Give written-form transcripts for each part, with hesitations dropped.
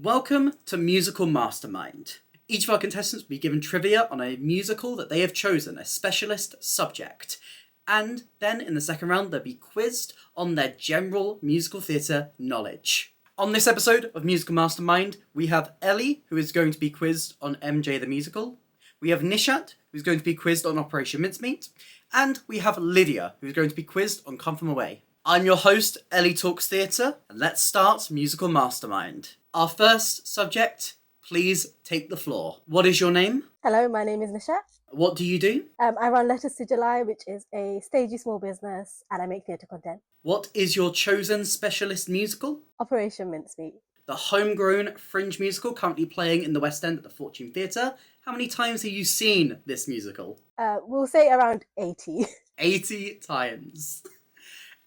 Welcome to Musical Mastermind. Each of our contestants will be given trivia on a musical that they have chosen, a specialist subject. And then in the second round, they'll be quizzed on their general musical theatre knowledge. On this episode of Musical Mastermind, we have Ellie, who is going to be quizzed on MJ the Musical. We have Nishat, who's going to be quizzed on Operation Mincemeat. And we have Lydia, who's going to be quizzed on Come From Away. I'm your host, Ellie Talks Theatre, and let's start Musical Mastermind. Our first subject, please take the floor. What is your name? Hello, my name is Nishat. What do you do? I run Letters to July, which is a stagey small business, and I make theatre content. What is your chosen specialist musical? Operation Mincemeat. The homegrown fringe musical currently playing in the West End at the Fortune Theatre. How many times have you seen this musical? We'll say around 80. 80 times.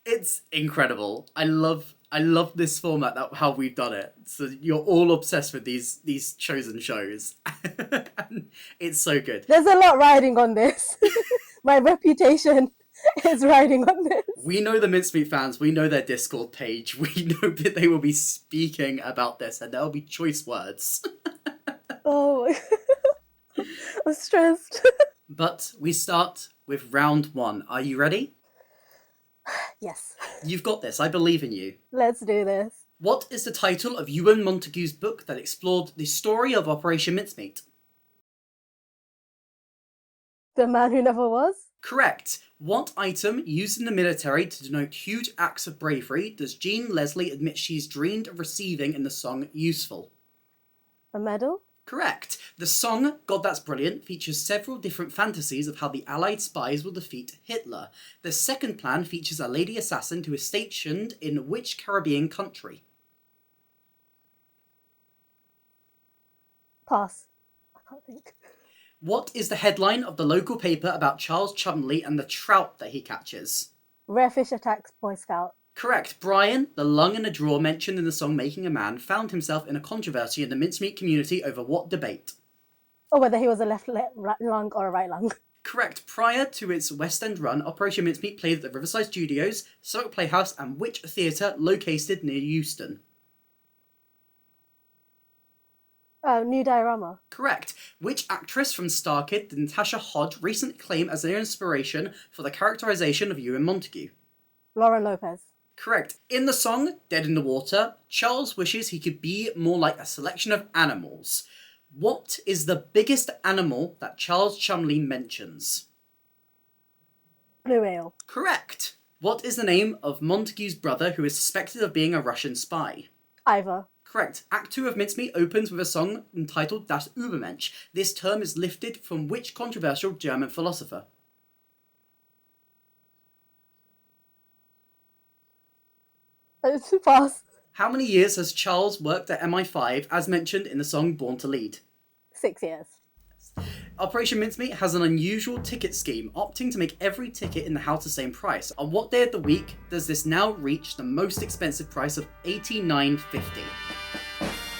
It's incredible. I love this format, how we've done it. So you're all obsessed with these chosen shows. And it's so good. There's a lot riding on this. My reputation is riding on this. We know the Mincemeat fans. We know their Discord page. We know that they will be speaking about this and there'll be choice words. Oh, I'm stressed. But we start with round one. Are you ready? Yes. You've got this. I believe in you. Let's do this. What is the title of Ewan Montague's book that explored the story of Operation Mincemeat? The Man Who Never Was? Correct. What item used in the military to denote huge acts of bravery does Jean Leslie admit she's dreamed of receiving in the song Useful? A medal? Correct. The song God That's Brilliant features several different fantasies of how the Allied spies will defeat Hitler. The second plan features a lady assassin who is stationed in which Caribbean country? Pass. I can't think. What is the headline of the local paper about Charles Chumley and the trout that he catches? Rare fish attacks Boy Scout. Correct. Brian, the lung in a drawer mentioned in the song Making a Man, found himself in a controversy in the mincemeat community over what debate? Or whether he was a left lung or a right lung. Correct. Prior to its West End run, Operation Mincemeat played at the Riverside Studios, Southwark Playhouse, and which theatre located near Euston? New Diorama. Correct. Which actress from Star Kid did Natasha Hodge recently claim as their inspiration for the characterisation of Ewan Montague? Lauren Lopez. Correct. In the song Dead in the Water, Charles wishes he could be more like a selection of animals. What is the biggest animal that Charles Chumley mentions? Blue whale. Correct. What is the name of Montague's brother who is suspected of being a Russian spy? Ivor. Correct. Act 2 of Mincemeat opens with a song entitled Das Übermensch. This term is lifted from which controversial German philosopher? Pass. How many years has Charles worked at MI5 as mentioned in the song Born to Lead? 6 years. Operation Mincemeat has an unusual ticket scheme, opting to make every ticket in the house the same price. On what day of the week does this now reach the most expensive price of $89.50?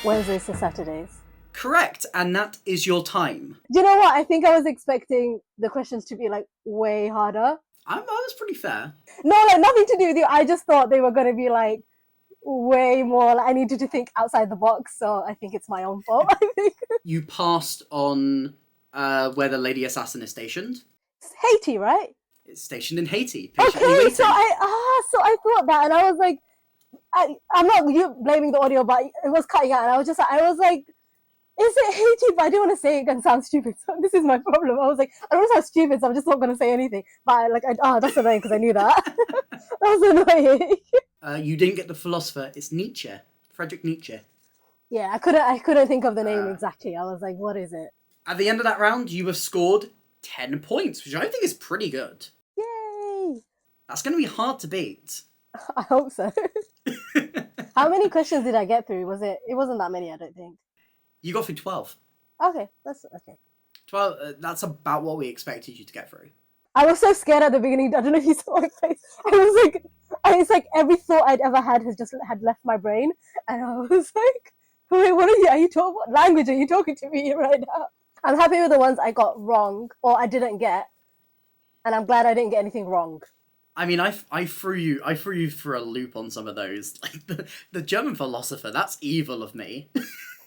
Wednesdays to Saturdays. Correct, and that is your time. Do you know what? I think I was expecting the questions to be like way harder. I was pretty fair. No, like nothing to do with you. I just thought they were going to be like way more. Like, I needed to think outside the box, so I think it's my own fault. I think You passed on where the lady assassin is stationed. it's Haiti, right? It's stationed in Haiti. Patiently Okay, waiting. so I thought that, and I was like, I'm not you blaming the audio, but it was cutting out, and I was like, is it Haiti? But I didn't want to say it and sound stupid. So this is my problem. I was like, I don't want to sound stupid, so I'm just not going to say anything. But that's annoying because I knew that. That was annoying. You didn't get the philosopher. It's Nietzsche. Friedrich Nietzsche. Yeah, I couldn't think of the name exactly. I was like, what is it? At the end of that round, you have scored 10 points, which I think is pretty good. Yay! That's going to be hard to beat. I hope so. How many questions did I get through? It wasn't that many, I don't think. You got through 12. Okay, that's okay. 12, that's about what we expected you to get through. I was so scared at the beginning. I don't know if you saw my face. It's like every thought I'd ever had had left my brain, and I was like, "Wait, what language are you talking to me right now?" I'm happy with the ones I got wrong or I didn't get, and I'm glad I didn't get anything wrong. I mean, I threw you for a loop on some of those. Like the German philosopher, that's evil of me.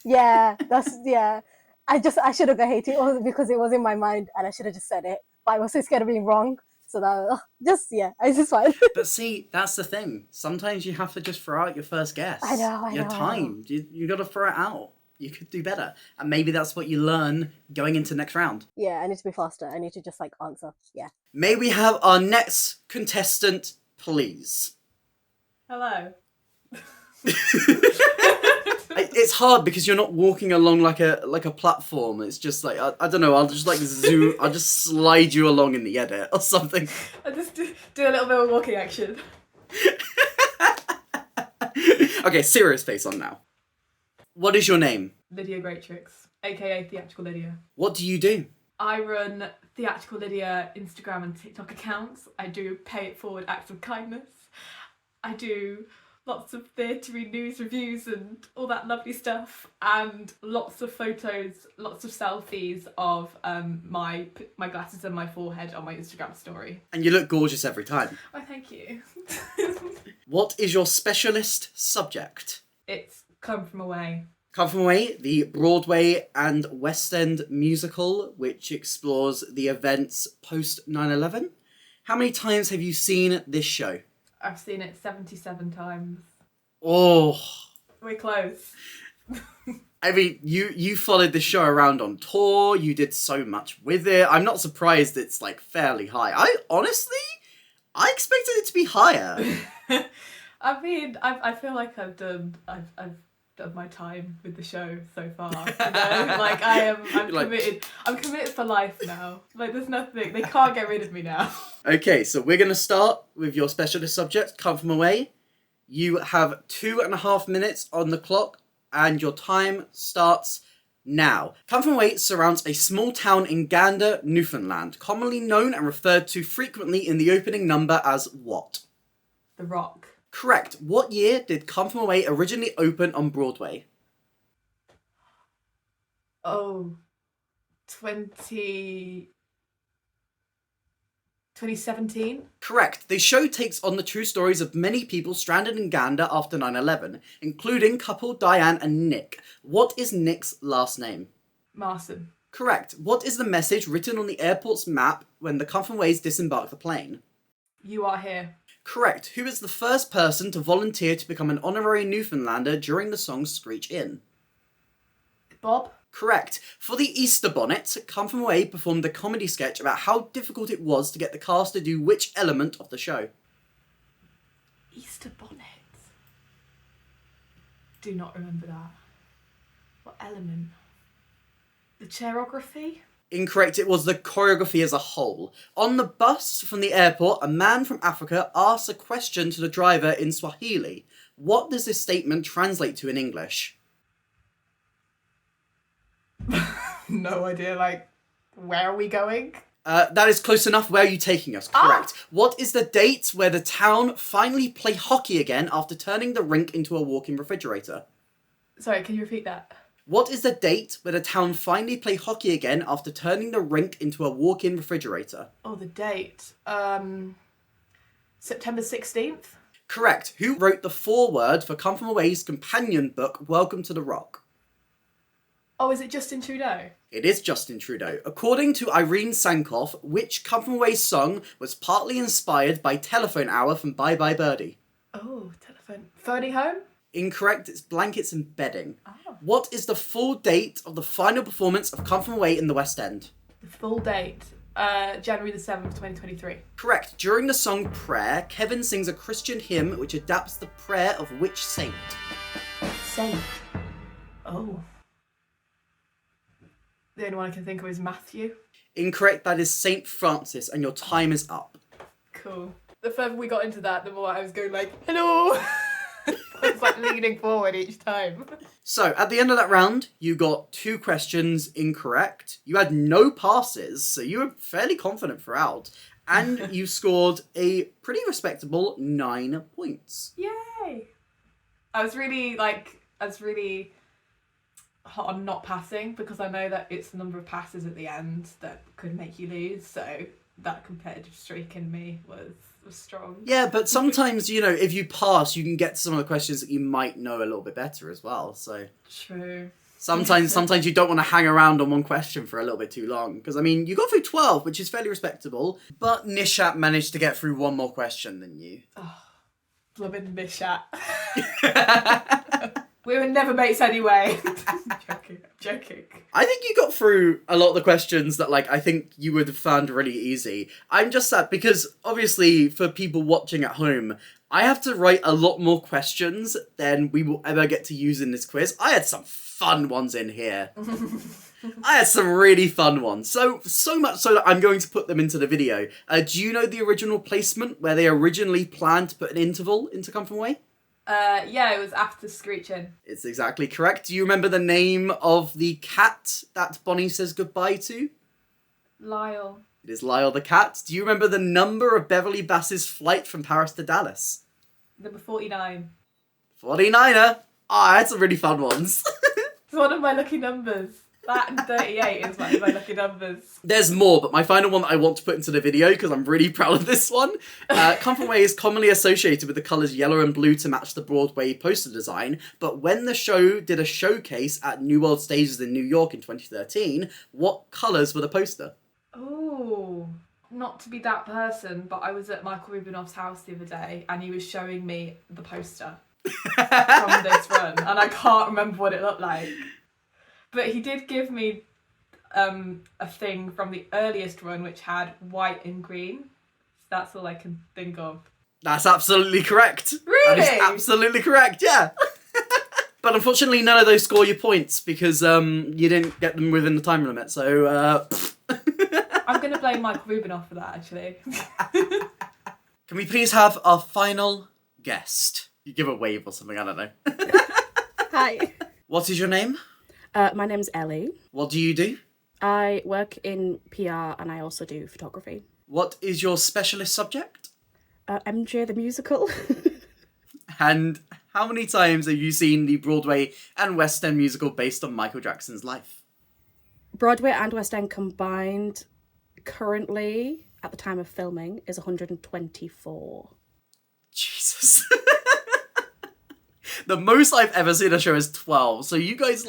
Yeah, yeah. I should have got hated because it was in my mind and I should have just said it. But I was so scared of being wrong. So that it's just fine. But see, that's the thing. Sometimes you have to just throw out your first guess. I know. You're timed. You got to throw it out. You could do better. And maybe that's what you learn going into next round. Yeah, I need to be faster. I need to just answer. Yeah. May we have our next contestant, please? Hello. It's hard because you're not walking along like a platform. It's just I don't know. I'll just zoom. I'll just slide you along in the edit or something. I just do a little bit of walking action. Okay, serious face on now. What is your name? Lydia Greatrix, aka Theatrical Lydia. What do you do? I run Theatrical Lydia Instagram and TikTok accounts. I do pay it forward acts of kindness. I do lots of theatre-y news reviews and all that lovely stuff, and lots of photos, lots of selfies of my glasses and my forehead on my Instagram story. And you look gorgeous every time. Oh, thank you. What is your specialist subject? It's Come From Away. Come From Away, the Broadway and West End musical, which explores the events post 9/11. How many times have you seen this show? I've seen it 77 times. Oh. We're close. I mean, you followed the show around on tour, you did so much with it. I'm not surprised it's fairly high. I expected it to be higher. I mean, I feel like I've done my time with the show so far. You know? I'm committed. I'm committed for life now. There's nothing. They can't get rid of me now. Okay, so we're gonna start with your specialist subject, Come From Away. You have 2.5 minutes on the clock, and your time starts now. Come From Away surrounds a small town in Gander, Newfoundland, commonly known and referred to frequently in the opening number as what? The Rock. Correct. What year did Come From Away originally open on Broadway? Oh, 2017? Correct. The show takes on the true stories of many people stranded in Gander after 9/11, including couple Diane and Nick. What is Nick's last name? Marson. Correct. What is the message written on the airport's map when the Come From Ways disembark the plane? You are here. Correct. Who is the first person to volunteer to become an honorary Newfoundlander during the song Screech In? Bob. Correct. For the Easter Bonnet, Come From Away performed a comedy sketch about how difficult it was to get the cast to do which element of the show? Easter Bonnet. Do not remember that. What element? The choreography? Incorrect, it was the choreography as a whole. On the bus from the airport, a man from Africa asks a question to the driver in Swahili. What does this statement translate to in English? No idea, where are we going? That is close enough. Where are you taking us? Correct. What is the date where the town finally play hockey again after turning the rink into a walk-in refrigerator? Sorry, can you repeat that? What is the date where the town finally play hockey again after turning the rink into a walk-in refrigerator? Oh, the date. September 16th? Correct. Who wrote the foreword for Come From Away's companion book, Welcome to the Rock? Oh, is it Justin Trudeau? It is Justin Trudeau. According to Irene Sankoff, which Come From Away song was partly inspired by Telephone Hour from Bye Bye Birdie? Oh, telephone. Phoning Home? Incorrect, it's Blankets and Bedding. Oh. What is the full date of the final performance of Come From Away in the West End? The full date. January the 7th, 2023. Correct. During the song Prayer, Kevin sings a Christian hymn which adapts the prayer of which saint? Saint. Oh. The only one I can think of is Matthew. Incorrect, that is Saint Francis, and your time is up. Cool. The further we got into that, the more I was going hello! I was leaning forward each time. So, at the end of that round, you got 2 questions incorrect. You had no passes, so you were fairly confident throughout. And you scored a pretty respectable 9 points. Yay! I was really hot on not passing because I know that it's the number of passes at the end that could make you lose, so that competitive streak in me was strong. Yeah, but sometimes, if you pass, you can get to some of the questions that you might know a little bit better as well, so... True. Sometimes you don't want to hang around on one question for a little bit too long. Because, I mean, you got through 12, which is fairly respectable. But Nishat managed to get through one more question than you. Oh, blooming Nishat. We were never mates anyway. Joking. I think you got through a lot of the questions that, like, I think you would have found really easy. I'm just sad because, obviously, for people watching at home, I have to write a lot more questions than we will ever get to use in this quiz. I had some fun ones in here. I had some really fun ones. So much so that I'm going to put them into the video. Do you know the original placement where they originally planned to put an interval into Come From Away? Yeah, it was after Screeching. It's exactly correct. Do you remember the name of the cat that Bonnie says goodbye to? Lyle. It is Lyle the cat. Do you remember the number of Beverly Bass's flight from Paris to Dallas? Number 49. 49er. I had some really fun ones. It's one of my lucky numbers. That and 38 is one of my lucky numbers. There's more, but my final one that I want to put into the video, because I'm really proud of this one. Come From Away is commonly associated with the colours yellow and blue to match the Broadway poster design, but when the show did a showcase at New World Stages in New York in 2013, what colours were the poster? Oh, not to be that person, but I was at Michael Rubinoff's house the other day and he was showing me the poster from this run, and I can't remember what it looked like. But he did give me a thing from the earliest run which had white and green. So that's all I can think of. That's absolutely correct. Really? That is absolutely correct, yeah. But unfortunately, none of those score you points because you didn't get them within the time limit, so... I'm going to blame Michael Rubinoff for that, actually. Can we please have our final guest? You give a wave or something, I don't know. Hi. What is your name? My name's Ellie. What do you do? I work in PR and I also do photography. What is your specialist subject? MJ the musical. And how many times have you seen the Broadway and West End musical based on Michael Jackson's life? Broadway and West End combined currently, at the time of filming, is 124. Jesus. The most I've ever seen a show is 12. So you guys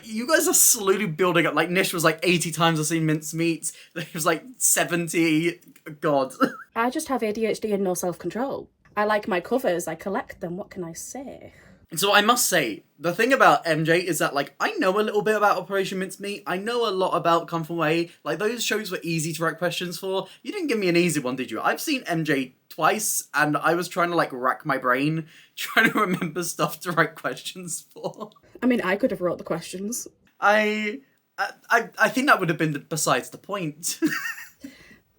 you guys are slowly building up. Like Nish was like 80 times I've seen Mincemeat. It was like 70. God. I just have ADHD and no self-control. I like my covers, I collect them, what can I say? So I must say, the thing about MJ is that, like, I know a little bit about Operation Mincemeat. I know a lot about Come From Away. Like, those shows were easy to write questions for. You didn't give me an easy one, did you? I've seen MJ twice, and I was trying to, like, rack my brain, trying to remember stuff to write questions for. I mean, I could have wrote the questions. I think that would have been besides the point.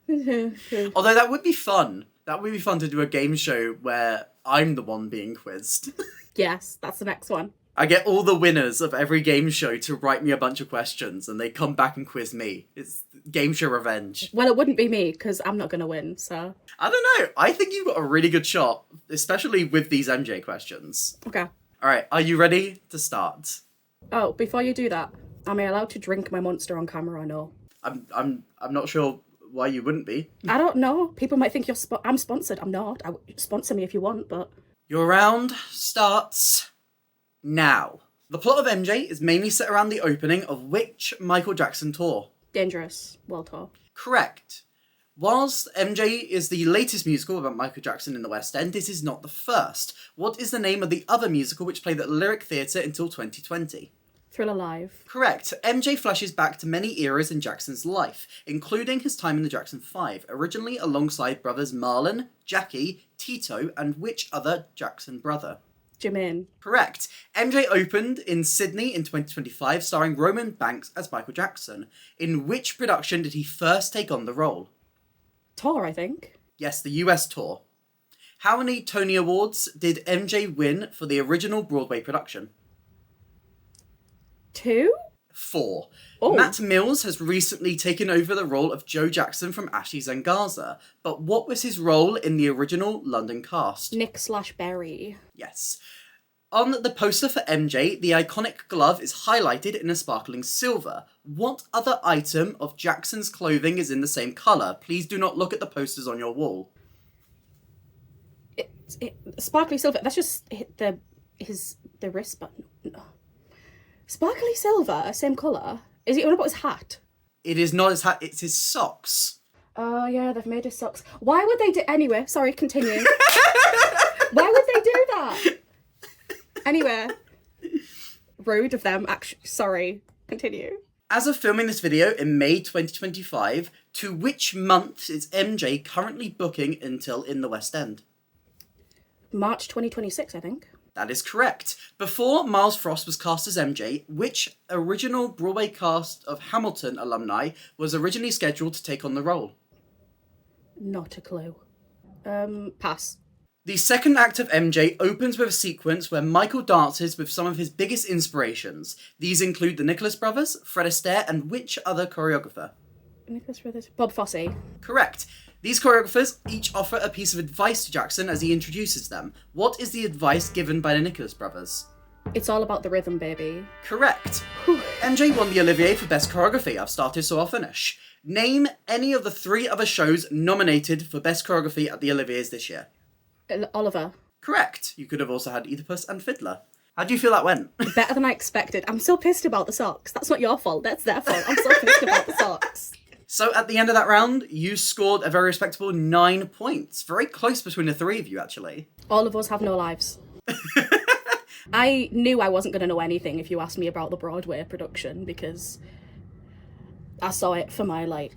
Although that would be fun. That would be fun to do a game show where I'm the one being quizzed. Yes, that's the next one. I get all the winners of every game show to write me a bunch of questions and they come back and quiz me. It's game show revenge. Well, it wouldn't be me, because I'm not going to win, so... I don't know. I think you've got a really good shot, especially with these MJ questions. Okay. Alright, are you ready to start? Oh, before you do that, am I allowed to drink my Monster on camera or no? I'm not sure why you wouldn't be. I don't know. People might think I'm sponsored. I'm not. Sponsor me if you want, but... Your round starts now. The plot of MJ is mainly set around the opening of which Michael Jackson tour? Dangerous World Tour. Correct. Whilst MJ is the latest musical about Michael Jackson in the West End, it is not the first. What is the name of the other musical which played at Lyric Theatre until 2020? Thriller Live. Correct. MJ flashes back to many eras in Jackson's life, including his time in the Jackson 5, originally alongside brothers Marlon, Jackie, Tito, and which other Jackson brother? Jermaine. Correct. MJ opened in Sydney in 2025, starring Roman Banks as Michael Jackson. In which production did he first take on the role? Tour, I think. Yes, the US tour. How many Tony Awards did MJ win for the original Broadway production? 2? 4. Oh. Matt Mills has recently taken over the role of Joe Jackson from Ashley Zangaza, but what was his role in the original London cast? Nick/Berry. Yes. On the poster for MJ, the iconic glove is highlighted in a sparkling silver. What other item of Jackson's clothing is in the same colour? Please do not look at the posters on your wall. Sparkly silver. That's just the wrist button. No. Sparkly silver, same colour. Is he on about his hat? It is not his hat, it's his socks. Oh yeah, they've made his socks. Why would they do... Anyway, sorry, continue. Why would they do that? Anyway. Rude of them, actually. Sorry, continue. As of filming this video in May 2025, to which month is MJ currently booking until in the West End? March 2026, I think. That is correct. Before Miles Frost was cast as MJ, which original Broadway cast of Hamilton alumni was originally scheduled to take on the role? Not a clue. Pass. The second act of MJ opens with a sequence where Michael dances with some of his biggest inspirations. These include the Nicholas Brothers, Fred Astaire, and which other choreographer? Nicholas Brothers. Bob Fosse. Correct. These choreographers each offer a piece of advice to Jackson as he introduces them. What is the advice given by the Nicholas Brothers? It's all about the rhythm, baby. Correct. MJ won the Olivier for Best Choreography. I've started, so I'll finish. Name any of the 3 other shows nominated for Best Choreography at the Oliviers this year. Oliver. Correct. You could have also had Oedipus and Fiddler. How do you feel that went? Better than I expected. I'm so pissed about the socks. That's not your fault. That's their fault. I'm so pissed about the socks. So at the end of that round, you scored a very respectable 9 points. Very close between the 3 of you, actually. All of us have no lives. I knew I wasn't going to know anything if you asked me about the Broadway production because I saw it for my,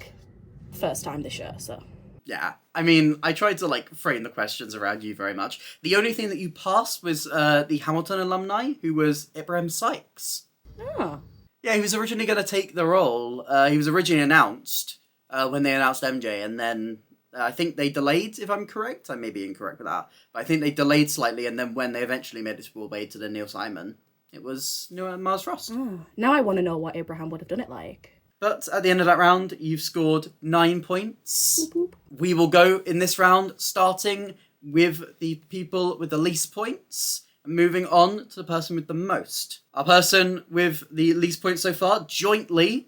first time this year, so... Yeah, I mean, I tried to, frame the questions around you very much. The only thing that you passed was the Hamilton alumni, who was Ibrahim Sykes. Oh. Yeah, he was originally going to take the role. He was originally announced when they announced MJ, and then I think they delayed, if I'm correct. I may be incorrect with that. But I think they delayed slightly, and then when they eventually made its way to the Neil Simon, it was Miles Frost. Oh. Now I want to know what Abraham would have done it like. But at the end of that round, you've scored 9 points. Boop, boop. We will go in this round, starting with the people with the least points, and moving on to the person with the most. Our person with the least points so far, jointly,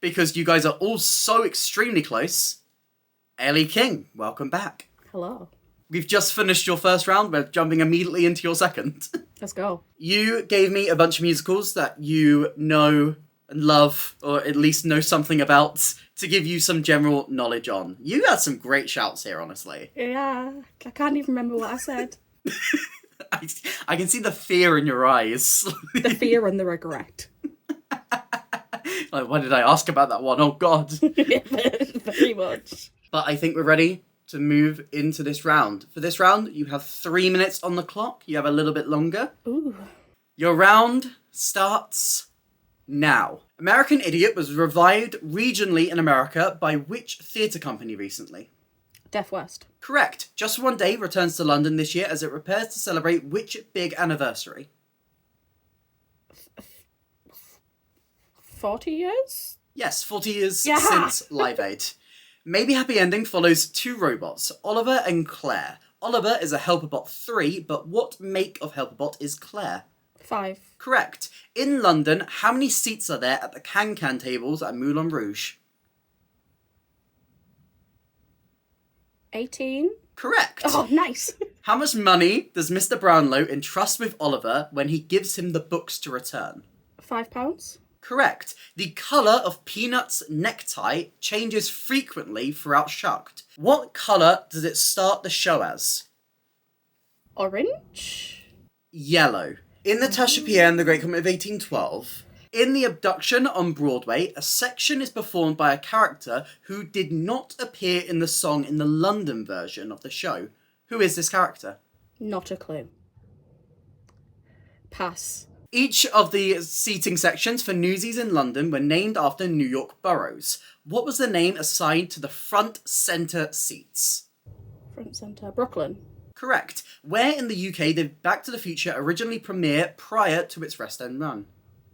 because you guys are all so extremely close, Ellie King, welcome back. Hello. We've just finished your first round, we're jumping immediately into your second. Let's go. You gave me a bunch of musicals that you know and love, or at least know something about, to give you some general knowledge on. You had some great shouts here, honestly. Yeah, I can't even remember what I said. I can see the fear in your eyes. The fear and the regret. Why did I ask about that one? Oh, God. Very much. But I think we're ready to move into this round. For this round, you have 3 minutes on the clock. You have a little bit longer. Ooh. Your round starts now. American Idiot was revived regionally in America by which theatre company recently? Deaf West. Correct. Just One Day returns to London this year as it prepares to celebrate which big anniversary? 40 years? Yes, 40 years Yeah. since Live Aid. Maybe Happy Ending follows 2 robots, Oliver and Claire. Oliver is a Helperbot 3, but what make of Helperbot is Claire? 5. Correct. In London, how many seats are there at the Can-Can tables at Moulin Rouge? 18. Correct. Oh, nice. How much money does Mr. Brownlow entrust with Oliver when he gives him the books to return? £5. Correct. The colour of Peanut's necktie changes frequently throughout Shucked. What colour does it start the show as? Orange? Yellow. In the Tasha Pierre and the Great Comet of 1812, in The Abduction on Broadway, a section is performed by a character who did not appear in the song in the London version of the show. Who is this character? Not a clue. Pass. Each of the seating sections for Newsies in London were named after New York boroughs. What was the name assigned to the front centre seats? Front centre. Brooklyn. Correct. Where in the UK did Back to the Future originally premiere prior to its West End run?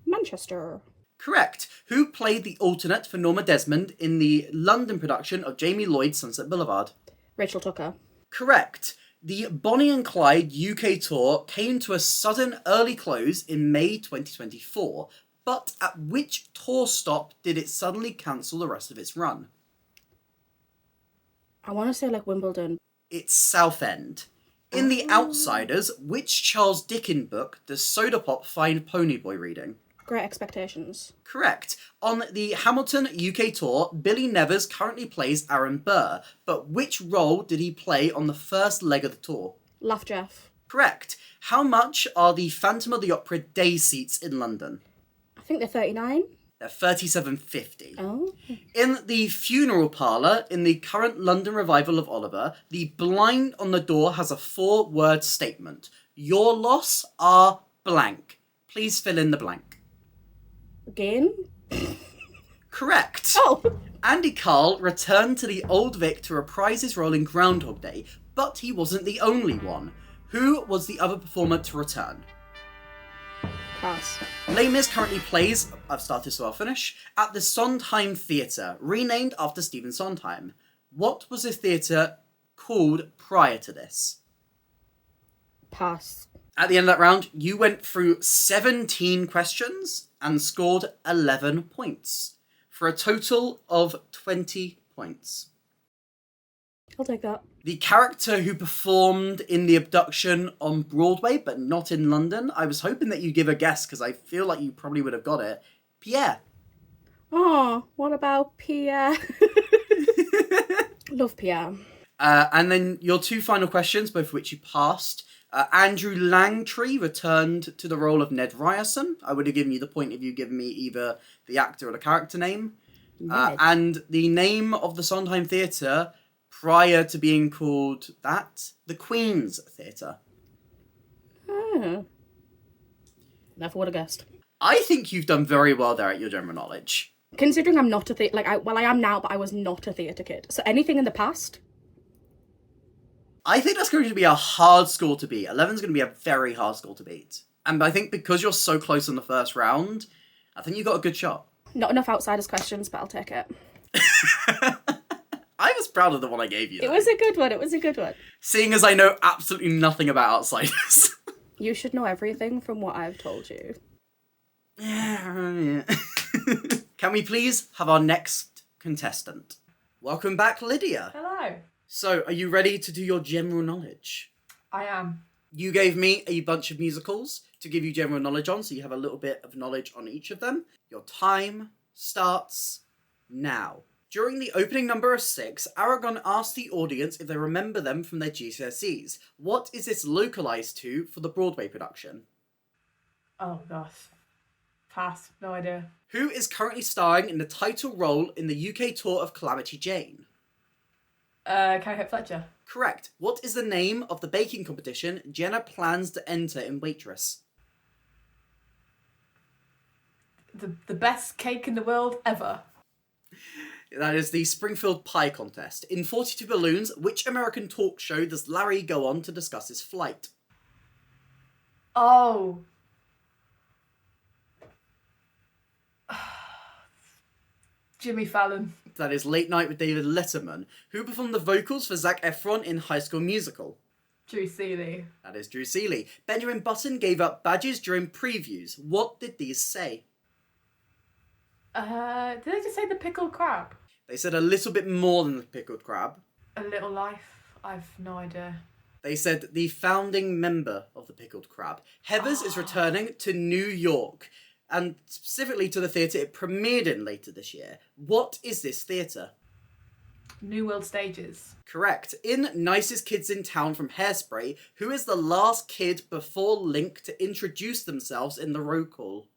Manchester. Correct. Who played the alternate for Norma Desmond in the London production of Jamie Lloyd's Sunset Boulevard? Rachel Tucker. Correct. The Bonnie and Clyde UK tour came to a sudden early close in May 2024, but at which tour stop did it suddenly cancel the rest of its run? I want to say Wimbledon. It's Southend. In The Outsiders, which Charles Dickens book does Soda Pop find Ponyboy reading? Great Expectations. Correct. On the Hamilton UK tour, Billy Nevers currently plays Aaron Burr, but which role did he play on the first leg of the tour? Laugh Jeff. Correct. How much are the Phantom of the Opera day seats in London? I think they're 39. They're £37.50. Oh. In the funeral parlour, in the current London revival of Oliver, the blind on the door has a 4-word statement. Your loss are blank. Please fill in the blank. Again? Correct. Oh. Andy Carl returned to the Old Vic to reprise his role in Groundhog Day, but he wasn't the only one. Who was the other performer to return? Pass. Les Mis currently plays, I've started so I'll finish, at the Sondheim Theatre, renamed after Stephen Sondheim. What was the theatre called prior to this? Pass. At the end of that round, you went through 17 questions and scored 11 points, for a total of 20 points. I'll take that. The character who performed in The Abduction on Broadway, but not in London, I was hoping that you'd give a guess, because I feel like you probably would have got it. Pierre. Oh, what about Pierre? Love Pierre. And then your 2 final questions, both of which you passed. Andrew Langtree returned to the role of Ned Ryerson. I would have given you the point if you'd given me either the actor or the character name. And the name of the Sondheim Theatre, prior to being called that, the Queen's Theatre. Oh. Never would have guessed. I think you've done very well there at your general knowledge. Considering I'm not a theatre... I am now, but I was not a theatre kid. So anything in the past... I think that's going to be a hard score to beat. 11's going to be a very hard score to beat. And I think because you're so close in the first round, I think you got a good shot. Not enough outsiders questions, but I'll take it. I was proud of the one I gave you, though. It was a good one. It was a good one. Seeing as I know absolutely nothing about outsiders. You should know everything from what I've told you. Yeah. Can we please have our next contestant? Welcome back, Lydia. Hello. So, are you ready to do your general knowledge? I am. You gave me a bunch of musicals to give you general knowledge on, so you have a little bit of knowledge on each of them. Your time starts now. During the opening number of 6, Aragon asked the audience if they remember them from their GCSEs. What is this localised to for the Broadway production? Oh, gosh. Pass. No idea. Who is currently starring in the title role in the UK tour of Calamity Jane? Carrie Hope Fletcher. Correct. What is the name of the baking competition Jenna plans to enter in Waitress? The best cake in the world ever. That is the Springfield Pie Contest. In 42 Balloons, which American talk show does Larry go on to discuss his flight? Oh. Jimmy Fallon. That is Late Night with David Letterman. Who performed the vocals for Zac Efron in High School Musical? Drew Seeley. That is Drew Seeley. Benjamin Button gave up badges during previews. What did these say? Did they just say the pickled crab? They said a little bit more than the pickled crab. A Little Life? I've no idea. They said the founding member of the pickled crab. Heathers is returning to New York, and specifically to the theatre it premiered in later this year. What is this theatre? New World Stages. Correct. In Nicest Kids in Town from Hairspray, who is the last kid before Link to introduce themselves in the roll call?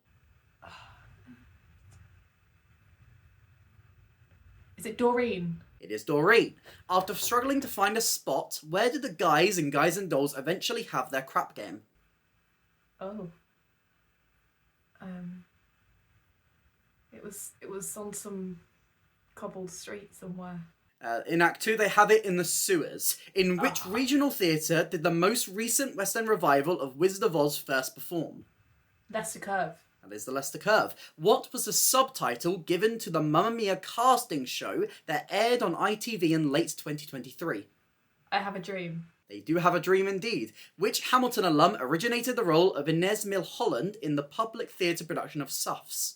Is it Doreen? It is Doreen. After struggling to find a spot, where did the guys in Guys and Dolls eventually have their crap game? Oh. It was on some cobbled street somewhere. In Act 2, they have it in the sewers. In which regional theatre did the most recent West End revival of Wizard of Oz first perform? Leicester Curve. That is the Leicester Curve. What was the subtitle given to the Mamma Mia casting show that aired on ITV in late 2023? I Have a Dream. They do have a dream indeed. Which Hamilton alum originated the role of Inez Milholland in the public theatre production of Suffs?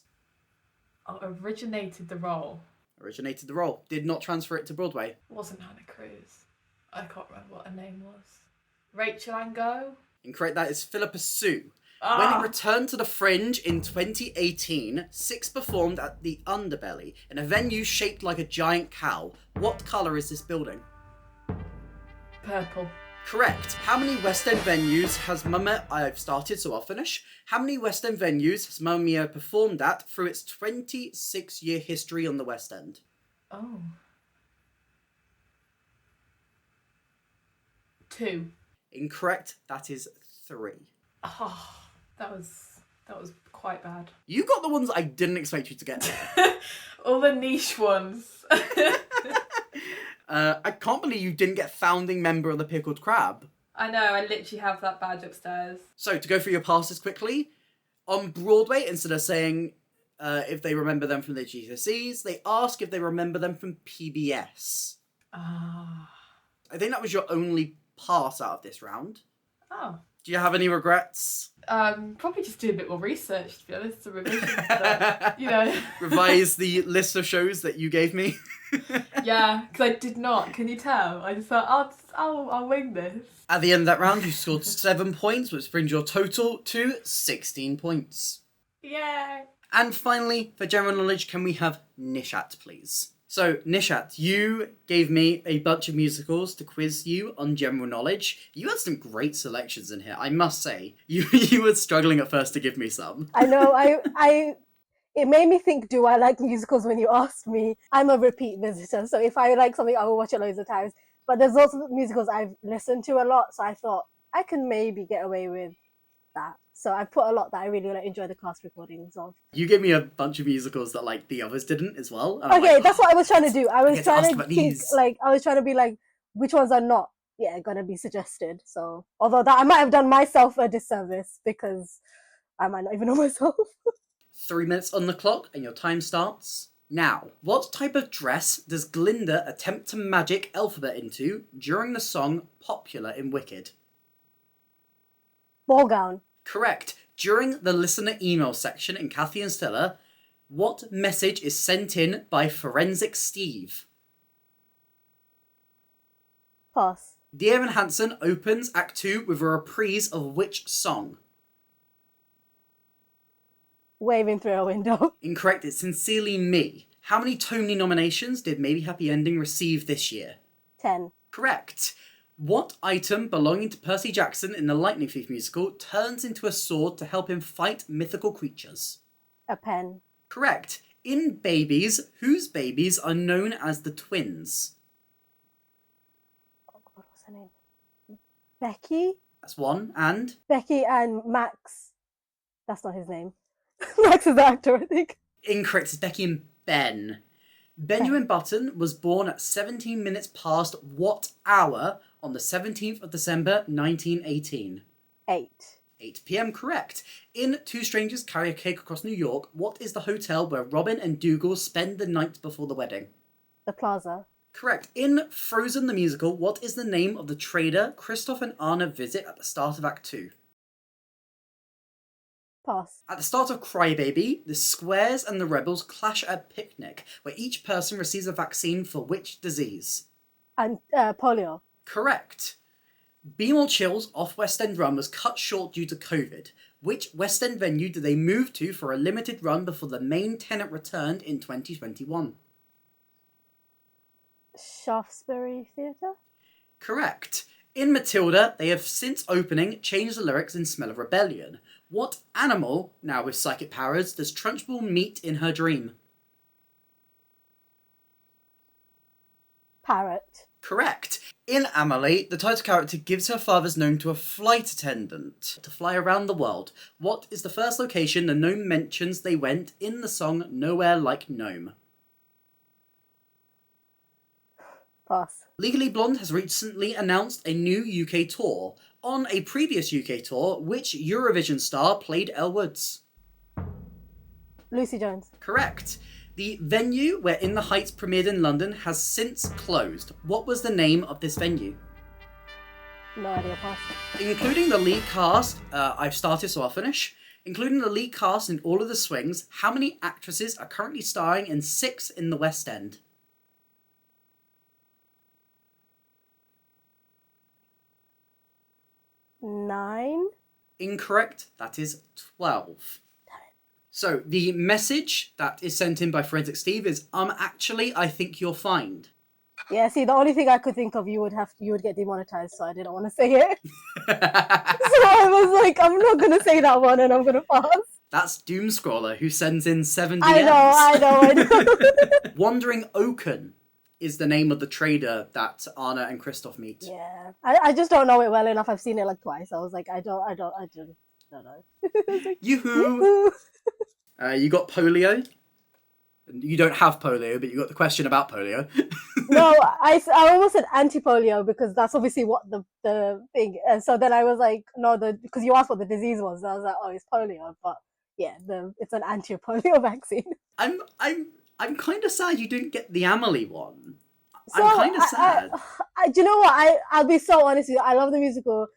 Oh, originated the role. Originated the role. Did not transfer it to Broadway. It wasn't Hannah Cruz. I can't remember what her name was. Rachel Ango? Incorrect, that is Philippa Sue. When it returned to the Fringe in 2018, Six performed at the Underbelly, in a venue shaped like a giant cow. What colour is this building? Purple. Correct. How many West End venues has I've started, so I'll finish. How many West End venues has Mamma Mia performed at through its 26-year history on the West End? Oh. 2. Incorrect. That is 3. Oh, that was quite bad. You got the ones I didn't expect you to get there. All the niche ones. I can't believe you didn't get founding member of the Pickled Crab. I know, I literally have that badge upstairs. So, to go through your passes quickly, on Broadway, instead of saying if they remember them from their GCSEs, they ask if they remember them from PBS. Ah. I think that was your only pass out of this round. Oh. Do you have any regrets? Probably just do a bit more research, to be honest, a revision stuff, you know. Revise the list of shows that you gave me. Yeah, because I did not. Can you tell? I just thought I'll wing this. At the end of that round, you scored 7 points, which brings your total to 16 points. Yay! And finally, for general knowledge, can we have Nishat, please? So, Nishat, you gave me a bunch of musicals to quiz you on general knowledge. You had some great selections in here, I must say. You were struggling at first to give me some. I know. It made me think, do I like musicals when you asked me? I'm a repeat visitor, so if I like something, I will watch it loads of times. But there's also musicals I've listened to a lot, so I thought I can maybe get away with that. So I put a lot that I really enjoy the cast recordings of. You gave me a bunch of musicals that like the others didn't as well. And I'm Okay, like, that's what I was trying to do. I was get to trying ask to about think, these. like, I was trying to be like, which ones are not, gonna be suggested. So, although that I might have done myself a disservice because I might not even know myself. 3 minutes on the clock and your time starts now. What type of dress does Glinda attempt to magic Alphabet into during the song Popular in Wicked? Ball gown. Correct. During the listener email section in Kathy and Stella, what message is sent in by Forensic Steve? Pass. Dear Evan Hansen opens Act 2 with a reprise of which song? Waving through a window. Incorrect, it's Sincerely Me. How many Tony nominations did Maybe Happy Ending receive this year? 10. Correct. What item belonging to Percy Jackson in the Lightning Thief musical turns into a sword to help him fight mythical creatures? A pen. Correct. In Babies, whose babies are known as the twins? Oh God, what's her name? Becky? That's one. And? Becky and Max. That's not his name. Max is the actor, I think. Incorrect, it's Becky and Ben. Benjamin Button was born at 17 minutes past what hour on the 17th of December 1918? 8. 8 p.m. Correct. In Two Strangers Carry a Cake Across New York, what is the hotel where Robin and Dougal spend the night before the wedding? The Plaza. Correct. In Frozen the Musical, what is the name of the trader Kristoff and Anna visit at the start of Act 2? Pass. At the start of Crybaby, the Squares and the Rebels clash at a picnic, where each person receives a vaccine for which disease? And polio. Correct. Beam or Chill's off West End run was cut short due to COVID. Which West End venue did they move to for a limited run before the main tenant returned in 2021? Shaftesbury Theatre. Correct. In Matilda, they have since opening changed the lyrics in Smell of Rebellion. What animal, now with psychic powers, does Trunchbull meet in her dream? Parrot. Correct. In Amelie, the title character gives her father's gnome to a flight attendant to fly around the world. What is the first location the gnome mentions they went in the song Nowhere Like Gnome? Pass. Legally Blonde has recently announced a new UK tour. On a previous UK tour, which Eurovision star played Elle Woods? Lucy Jones. Correct. The venue where In the Heights premiered in London has since closed. What was the name of this venue? No idea. Pass. Including the lead cast, I've started so I'll finish. Including the lead cast in all of the swings, how many actresses are currently starring in 6 in the West End? 9. Incorrect. That is 12. So the message that is sent in by Forensic Steve is, actually, I think you're fined. Yeah, see, the only thing I could think of, you would get demonetized, so I didn't want to say it. So I was like, I'm not going to say that one and I'm going to pass. That's Doomscroller, who sends in 7 DMs. I know. Wandering Oaken is the name of the trader that Anna and Christoph meet. Yeah, I just don't know it well enough. I've seen it like twice. I was like, I don't know. Yoo-hoo! You got polio. You don't have polio, but you got the question about polio. No, I almost said anti-polio because that's obviously what the thing. And so then I was like, no, because you asked what the disease was. So I was like, oh, it's polio. But yeah, it's an anti-polio vaccine. I'm kind of sad you didn't get the Amelie one. So I'm kind of sad. Do you know what? I'll be so honest with you. I love the musical.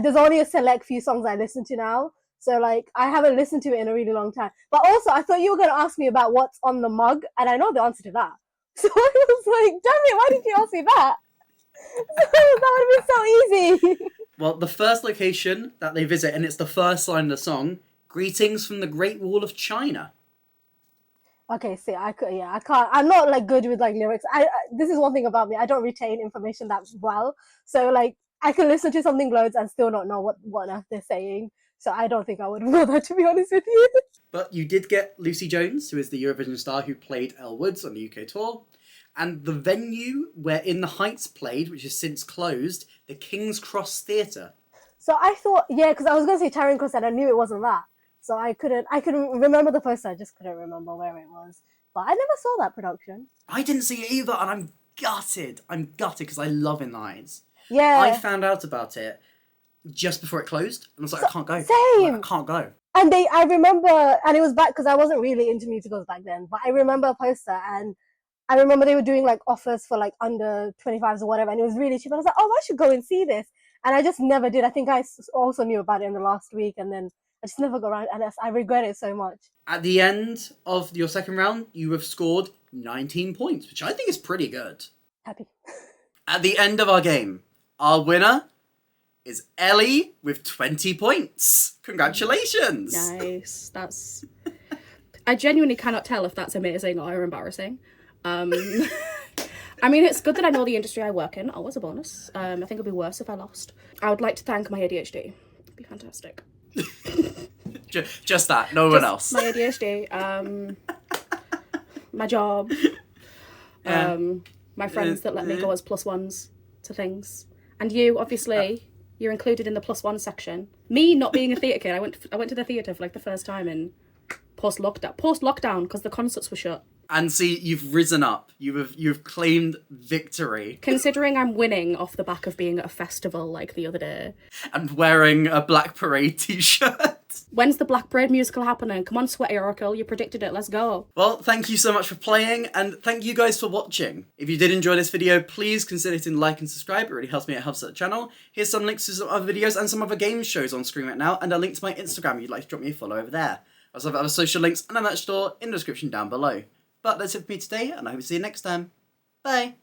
There's only a select few songs I listen to now. So, like, I haven't listened to it in a really long time. But also, I thought you were going to ask me about what's on the mug, and I know the answer to that. So I was like, damn it, why did you ask me that? So that would have been so easy. Well, the first location that they visit, and it's the first line of the song, Greetings from the Great Wall of China. Okay, see, I can't. I'm not, like, good with, like, lyrics. This is one thing about me. I don't retain information that well. So, like, I can listen to something loads and still not know what on earth they're saying. So I don't think I would know that, to be honest with you. But you did get Lucy Jones, who is the Eurovision star who played Elle Woods on the UK tour. And the venue where In the Heights played, which has since closed, the King's Cross Theatre. So I thought, yeah, because I was going to say Charing Cross and I knew it wasn't that. So I couldn't remember the poster, I just couldn't remember where it was. But I never saw that production. I didn't see it either, and I'm gutted. I'm gutted because I love In the Heights. Yeah. I found out about it just before it closed, and I was like, I can't go. Same. I can't go. And I remember, and it was back, because I wasn't really into musicals back then, but I remember a poster, and I remember they were doing, like, offers for, like, under 25s or whatever, and it was really cheap. And I was like, oh, I should go and see this. And I just never did. I think I also knew about it in the last week, and then I just never got around, and I regret it so much. At the end of your second round, you have scored 19 points, which I think is pretty good. Happy. At the end of our game, our winner is Ellie with 20 points. Congratulations! Nice. That's... I genuinely cannot tell if that's amazing or embarrassing. I mean, it's good that I know the industry I work in. Always a bonus. I think it'd be worse if I lost. I would like to thank my ADHD. It'd be fantastic. Just that, no one else. My ADHD, my job, my friends that let me go as +1s to things. And you, obviously... You're included in the +1 section. Me not being a theatre kid, I went to the theatre for like the first time in post-lockdown because the concerts were shut. And see, you've risen up. You've claimed victory. Considering I'm winning off the back of being at a festival like the other day. And wearing a Black Parade t-shirt. When's the Black Parade musical happening? Come on, Sweaty Oracle, you predicted it, let's go. Well, thank you so much for playing, and thank you guys for watching. If you did enjoy this video, please consider hitting like and subscribe. It really helps me, it helps the channel. Here's some links to some other videos and some other game shows on screen right now, and a link to my Instagram if you'd like to drop me a follow over there. I also have other social links and a merch store in the description down below. But that's it for me today, and I hope to see you next time. Bye!